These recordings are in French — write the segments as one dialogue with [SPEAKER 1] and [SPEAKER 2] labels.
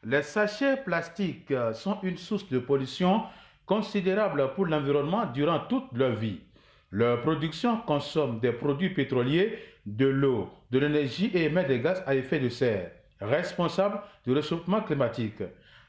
[SPEAKER 1] Les sachets plastiques sont une source de pollution considérable pour l'environnement durant toute leur vie. Leur production consomme des produits pétroliers, de l'eau, de l'énergie et émet des gaz à effet de serre, responsables du réchauffement climatique.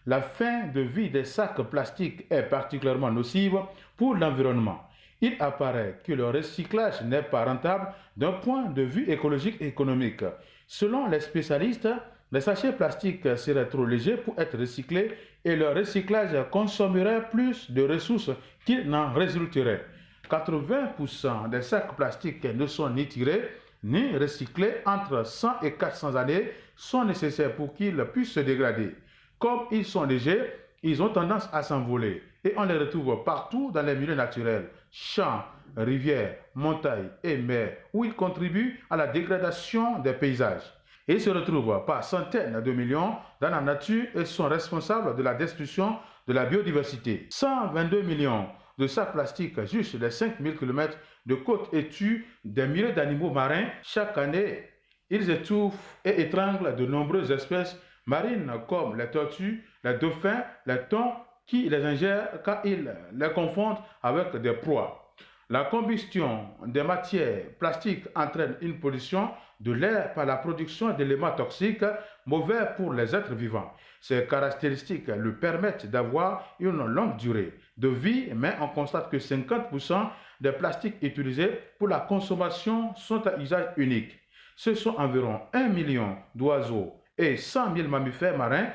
[SPEAKER 1] La fin de vie des sacs plastiques est particulièrement nocive pour l'environnement. Il apparaît que le recyclage n'est pas rentable d'un point de vue écologique et économique. Selon les spécialistes, les sachets plastiques seraient trop légers pour être recyclés et leur recyclage consommerait plus de ressources qu'il n'en résulterait. 80% des sacs plastiques ne sont ni tirés ni recyclés. Entre 100 et 400 années sont nécessaires pour qu'ils puissent se dégrader. Comme ils sont légers, ils ont tendance à s'envoler et on les retrouve partout dans les milieux naturels, champs, rivières, montagnes et mers, où ils contribuent à la dégradation des paysages. Ils se retrouvent par centaines de millions dans la nature et sont responsables de la destruction de la biodiversité. 122 millions de sacs plastiques juste les 5000 km de côte et tuent des milliers d'animaux marins chaque année. Ils étouffent et étranglent de nombreuses espèces marines comme les tortues, les dauphins, les thons qui les ingèrent car ils les confondent avec des proies. La combustion des matières plastiques entraîne une pollution de l'air par la production d'éléments toxiques mauvais pour les êtres vivants. Ces caractéristiques lui permettent d'avoir une longue durée de vie, mais on constate que 50% des plastiques utilisés pour la consommation sont à usage unique. Ce sont environ 1 million d'oiseaux et 100 000 mammifères marins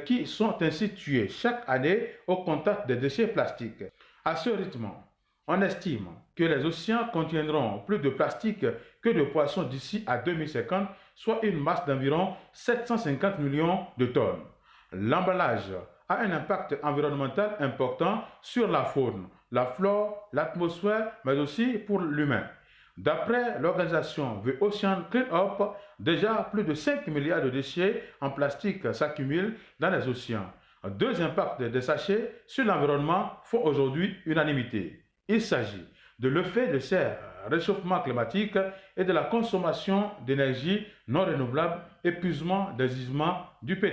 [SPEAKER 1] qui sont ainsi tués chaque année au contact des déchets plastiques. À ce rythme, on estime que les océans contiendront plus de plastique que de poissons d'ici à 2050, soit une masse d'environ 750 millions de tonnes. L'emballage a un impact environnemental important sur la faune, la flore, l'atmosphère, mais aussi pour l'humain. D'après l'organisation The Ocean Cleanup, déjà plus de 5 milliards de déchets en plastique s'accumulent dans les océans. Deux impacts des sachets sur l'environnement font aujourd'hui unanimité. Il s'agit de l'effet de serre, réchauffement climatique et de la consommation d'énergie non renouvelable, épuisement des gisements du pétrole.